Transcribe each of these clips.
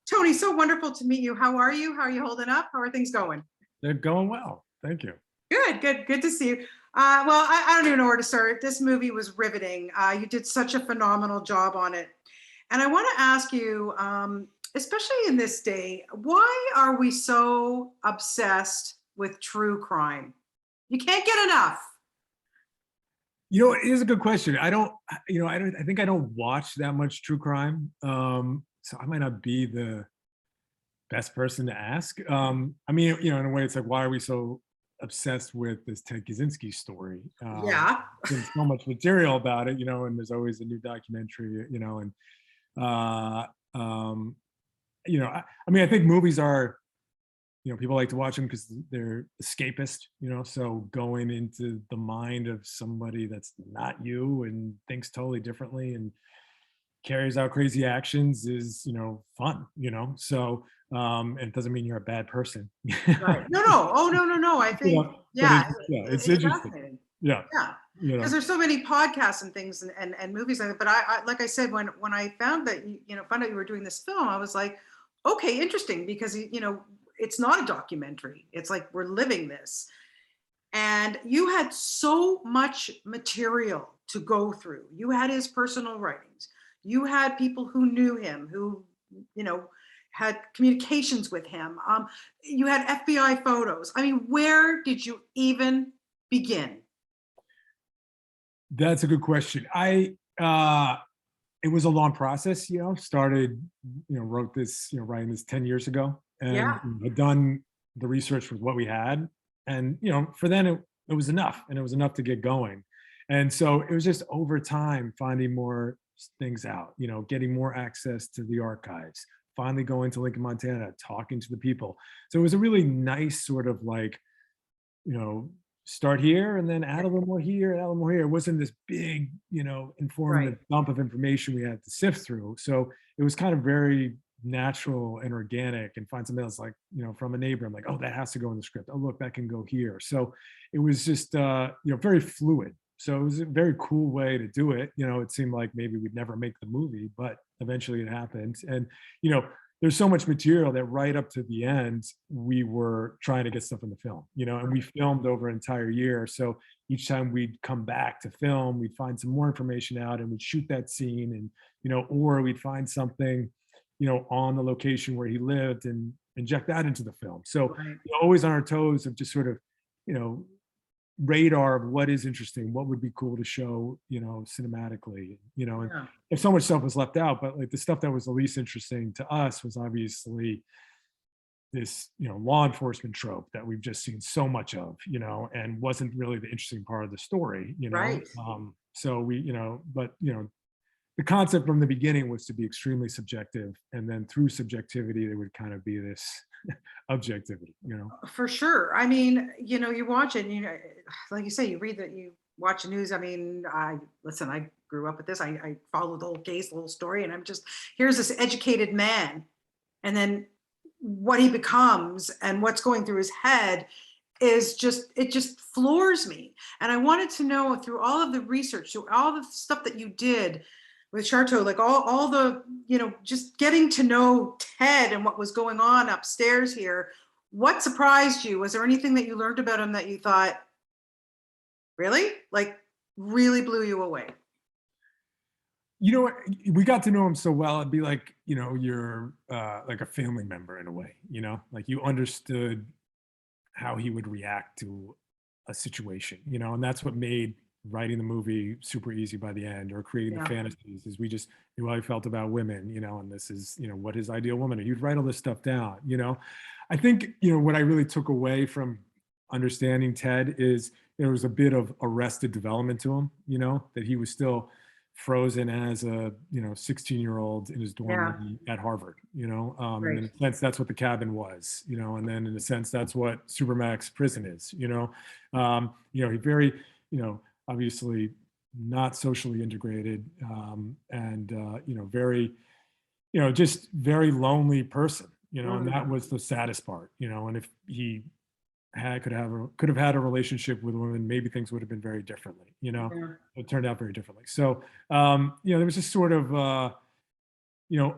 Tony, so wonderful to meet you. How are you? How are you holding up? How are things going? They're going well. Thank you. Good to see you. Well, I don't even know where to start. This movie was riveting. You did such a phenomenal job on it. And I want to ask you, especially in this day, why are we so obsessed with true crime? You can't get enough. It is a good question. I think I don't watch that much true crime. So I might not be the best person to ask. In a way, it's like, why are we so obsessed with this Ted Kacynzski story? Yeah, There's so much material about it, and there's always a new documentary, and uh, um, I think movies are, people like to watch them because they're escapist, so going into the mind of somebody that's not you and thinks totally differently and carries out crazy actions is, fun, so it doesn't mean you're a bad person. right. No. Oh, no. I think, But yeah, it's it's interesting. fascinating. Yeah. Yeah, You know, because there's so many podcasts and things and movies like that. But I like I said, when I found that found out you were doing this film, I was like, okay, interesting, because it's not a documentary. It's like we're living this, and you had so much material to go through. You had his personal writings. You had people who knew him, who you know had communications with him. You had FBI photos. I mean, where did you even begin? that's a good question. It was a long process, started, wrote this, writing this 10 years ago, and Yeah. had done the research with what we had. And, for then it was enough, and it was enough to get going. And so it was just over time finding more things out, getting more access to the archives, finally going to Lincoln, Montana, talking to the people. So it was a really nice sort of like, you know, start here and then add a little more here, add a little more here. It wasn't this big, Right. informative dump of information we had to sift through. So it was kind of very natural and organic, and find something else like, from a neighbor. I'm like, oh, that has to go in the script. Oh, look, that can go here. So it was just, very fluid. So it was a very cool way to do it. It seemed like maybe we'd never make the movie, but eventually it happened. And, there's so much material that right up to the end, we were trying to get stuff in the film, and we filmed over an entire year. So each time we'd come back to film, we'd find some more information out and we'd shoot that scene, and, or we'd find something, on the location where he lived and inject that into the film. So Right. always on our toes of just sort of, you know, radar of what is interesting, what would be cool to show, cinematically, and Yeah. if so much stuff was left out, but like the stuff that was the least interesting to us was obviously this, law enforcement trope that we've just seen so much of, and wasn't really the interesting part of the story, Right. so we, but the concept from the beginning was to be extremely subjective, and then through subjectivity there would kind of be this objectivity. For sure. I mean, you watch it, and, like you say, you read that, you watch the news. I mean, I grew up with this. I follow the whole case, the whole story, and I'm just, here's this educated man, and then what he becomes and what's going through his head is just, it just floors me. And I wanted to know, through all of the research, through all the stuff that you did with Charto, like all the, just getting to know Ted and what was going on upstairs here. What surprised you? Was there anything that you learned about him that you thought, really? Like, really blew you away? What, we got to know him so well, it'd be like, you're like a family member in a way, like you understood how he would react to a situation, and that's what made writing the movie super easy by the end, or creating the Yeah. fantasies, is we just knew how he felt about women, and this is, what his ideal woman, and you'd write all this stuff down. I think, what I really took away from understanding Ted is there was a bit of arrested development to him, that he was still frozen as a 16-year-old in his dorm Yeah. room at Harvard, and Right. in a sense that's what the cabin was, and then in a sense that's what Supermax prison is, he very, obviously not socially integrated, and very, just very lonely person, and Mm. that was the saddest part, and if he could have had a relationship with women, maybe things would have been very differently, Yeah. it turned out very differently. So there was just sort of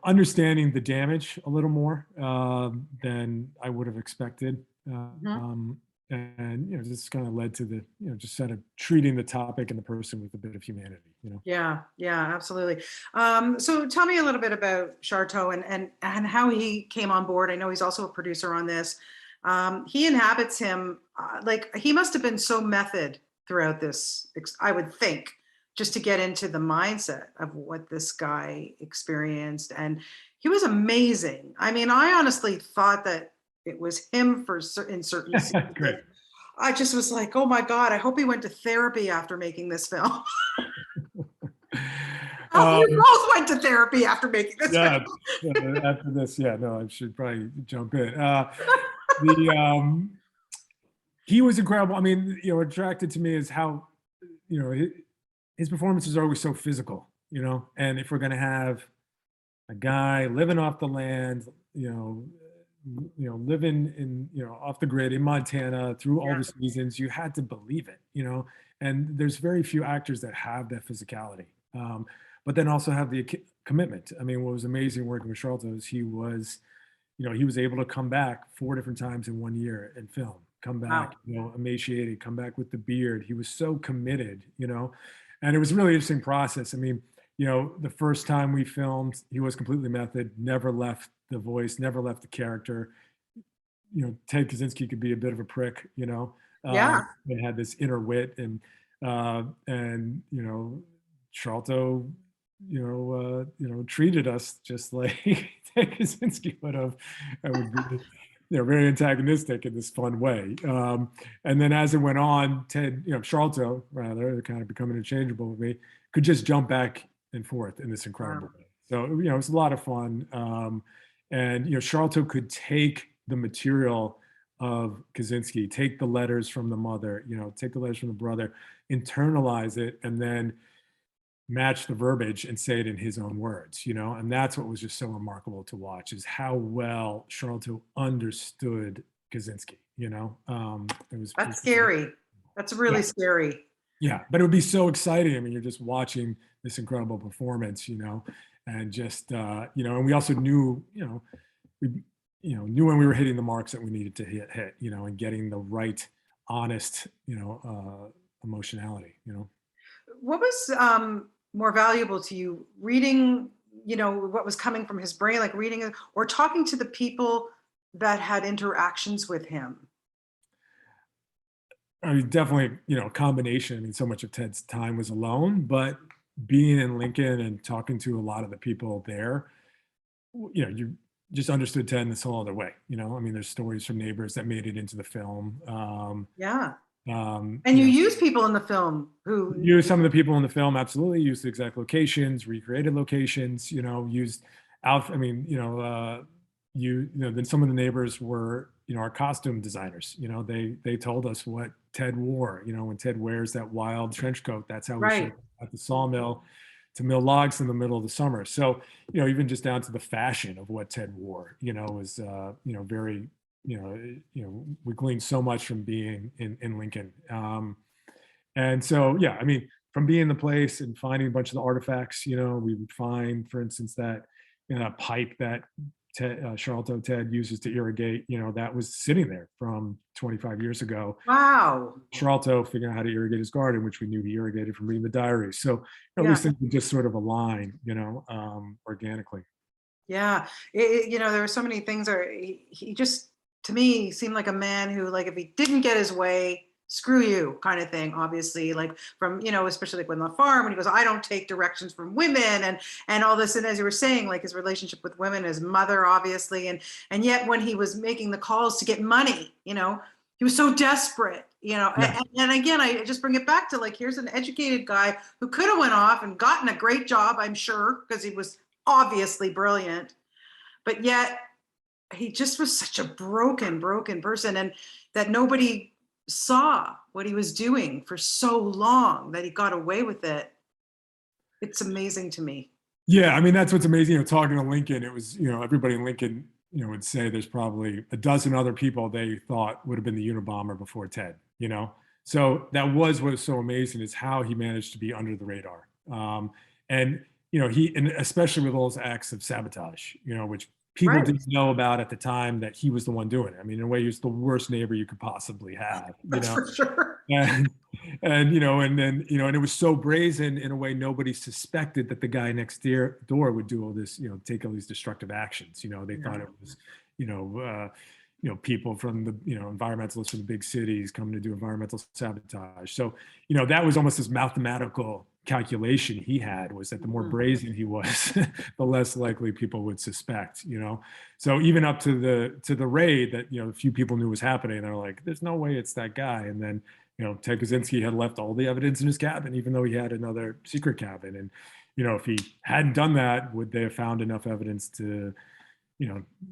understanding the damage a little more than I would have expected. Mhm. And, this kind of led to the, just sort of treating the topic and the person with a bit of humanity. Yeah, yeah, absolutely. So tell me a little bit about Charteau and how he came on board. I know he's also a producer on this. He inhabits him like he must have been so method throughout this. I would think just to get into the mindset of what this guy experienced, and he was amazing. I mean, I honestly thought that it was him for in certain scenes. Great. I just was like, oh my god, I hope he went to therapy after making this film. Oh, we Um, both went to therapy after making this yeah, film. after this, yeah, no, I should probably jump in. The He was incredible. I mean, attracted to me is how, his performances are always so physical, and if we're going to have a guy living off the land, living in, off the grid in Montana through all Yeah, the seasons, you had to believe it. And there's very few actors that have that physicality, but then also have the commitment. I mean, what was amazing working with Charlton is he was able to come back 4 different times in 1 year and film, come back, wow. emaciated, come back with the beard. He was so committed, and it was a really interesting process. I mean, the first time we filmed, he was completely method, never left the voice, never left the character. Ted Kacynzski could be a bit of a prick, Yeah, and had this inner wit, and Charlto, treated us just like Ted Kaczynski would have, and would be, very antagonistic in this fun way. And then as it went on, Ted, Charlto rather, kind of become interchangeable with me, could just jump back and forth in this incredible wow. way. So it was a lot of fun, and Charlto could take the material of Kaczynski, take the letters from the mother, take the letters from the brother, internalize it, and then match the verbiage and say it in his own words, and that's what was just so remarkable to watch, is how well Charlton understood Kaczynski. It That's was scary. That's yeah, really scary. yeah, but it would be so exciting. I mean, you're just watching this incredible performance, and just and we also knew, we knew when we were hitting the marks that we needed to hit, and getting the right, honest, emotionality. What was more valuable to you, reading, what was coming from his brain, like reading it, or talking to the people that had interactions with him? I mean, definitely, a combination. I mean, so much of Ted's time was alone, but being in Lincoln and talking to a lot of the people there, you just understood Ted in this whole other way. I mean, there's stories from neighbors that made it into the film. Yeah. Um, And you you know, use people in the film who, Use some of the people in the film, absolutely. Used the exact locations, recreated locations. Used Alf. I mean, then some of the neighbors were, our costume designers. They told us what Ted wore. When Ted wears that wild trench coat, that's how we show right. up at the sawmill to mill logs in the middle of the summer. So, even just down to the fashion of what Ted wore, was, very, we gleaned so much from being in Lincoln. And so, yeah, I mean, from being in the place and finding a bunch of the artifacts, we would find, for instance, that pipe that Charlton Ted uses to irrigate, that was sitting there from 25 years ago. Wow. Charlton figuring out how to irrigate his garden, which we knew he irrigated from reading the diaries. So Yeah. these things would just sort of align, organically. Yeah. There were so many things are he just to me seemed like a man who, like, if he didn't get his way, screw you kind of thing, obviously, like from, especially like when the farm, when he goes, I don't take directions from women, and all this. And as you were saying, like his relationship with women, his mother, obviously, and yet when he was making the calls to get money, he was so desperate, Yeah. and again, I just bring it back to, like, here's an educated guy who could have went off and gotten a great job, I'm sure, because he was obviously brilliant, but yet he just was such a broken person, and that nobody saw what he was doing for so long, that he got away with it. It's amazing to me. Yeah, I mean, that's what's amazing. Talking to Lincoln, it was, everybody in Lincoln, would say there's probably a dozen other people they thought would have been the Unabomber before Ted. So that was what was so amazing, is how he managed to be under the radar. And he, and especially with all those acts of sabotage, which people Right. didn't know about at the time that he was the one doing it. I mean, in a way, he was the worst neighbor you could possibly have, That's for sure. and and then and it was so brazen in a way nobody suspected that the guy next door would do all this, take all these destructive actions. They thought Yeah. it was, you know, people from the, environmentalists from the big cities coming to do environmental sabotage. So, that was almost this mathematical calculation he had, was that the more Mhm. brazen he was, the less likely people would suspect. So even up to the raid that, a few people knew was happening, they're like, there's no way it's that guy. And then, Ted Kacynzski had left all the evidence in his cabin, even though he had another secret cabin. And, if he hadn't done that, would they have found enough evidence to,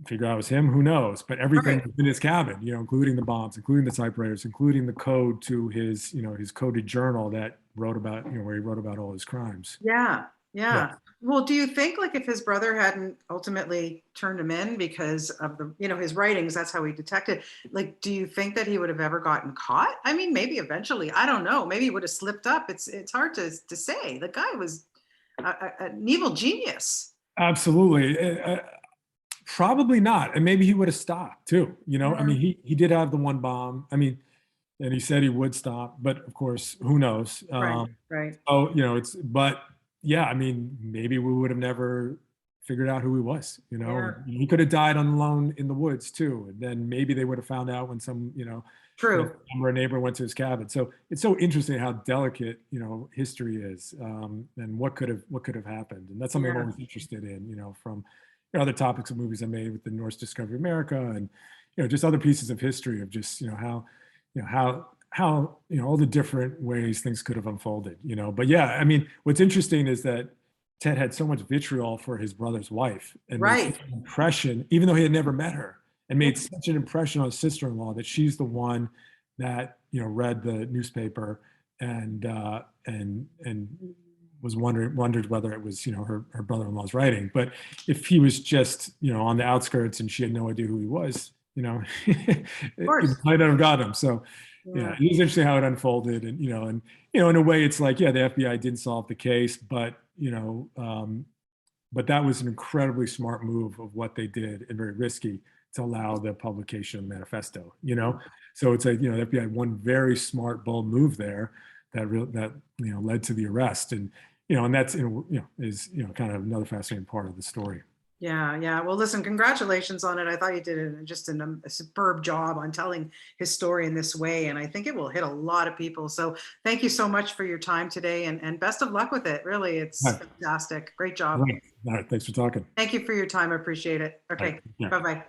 figure out it was him? Who knows? But everything Right. was in his cabin, including the bombs, including the typewriters, including the code to his, his coded journal that wrote about, where he wrote about all his crimes. Yeah. Yeah. Yeah. Well, do you think like if his brother hadn't ultimately turned him in because of the, his writings, that's how he detected, like, do you think that he would have ever gotten caught? I mean, maybe eventually, I don't know. Maybe he would have slipped up. It's hard to say. The guy was an evil genius. Absolutely. Probably not. And maybe he would have stopped too. I Yeah. mean, he did have the one bomb. I mean, and he said he would stop, but of course, who knows? Right. Right. Oh, but yeah, I mean, maybe we would have never figured out who he was. Yeah. He could have died alone in the woods too, and then maybe they would have found out when some, True. a neighbor went to his cabin. So it's so interesting how delicate, history is, and what could have happened, and that's something I'm Yeah. always interested in. From other topics of movies I made with the Norse Discovery of America, and just other pieces of history of just how how all the different ways things could have unfolded. But yeah, I mean, what's interesting is that Ted had so much vitriol for his brother's wife and made Right. such an impression, even though he had never met her, and Yeah. made such an impression on his sister-in-law that she's the one that read the newspaper and was wondered whether it was her brother-in-law's writing. But if he was just on the outskirts and she had no idea who he was, Of it course. might not have got him. So yeah, Yeah. it was interesting how it unfolded, and in a way, it's like, yeah, the FBI didn't solve the case, but but that was an incredibly smart move of what they did, and very risky, to allow the publication of the manifesto. So it's like, the FBI had one very smart, bold move there that led to the arrest, and and that's is kind of another fascinating part of the story. Yeah, yeah. Well, listen, congratulations on it. I thought you did a superb job on telling his story in this way, and I think it will hit a lot of people. So thank you so much for your time today, and best of luck with it. Really, All it's right. fantastic. Great All job. right. All right. Thanks for talking. Thank you for your time. I appreciate it. All right. Okay, Yeah. bye-bye.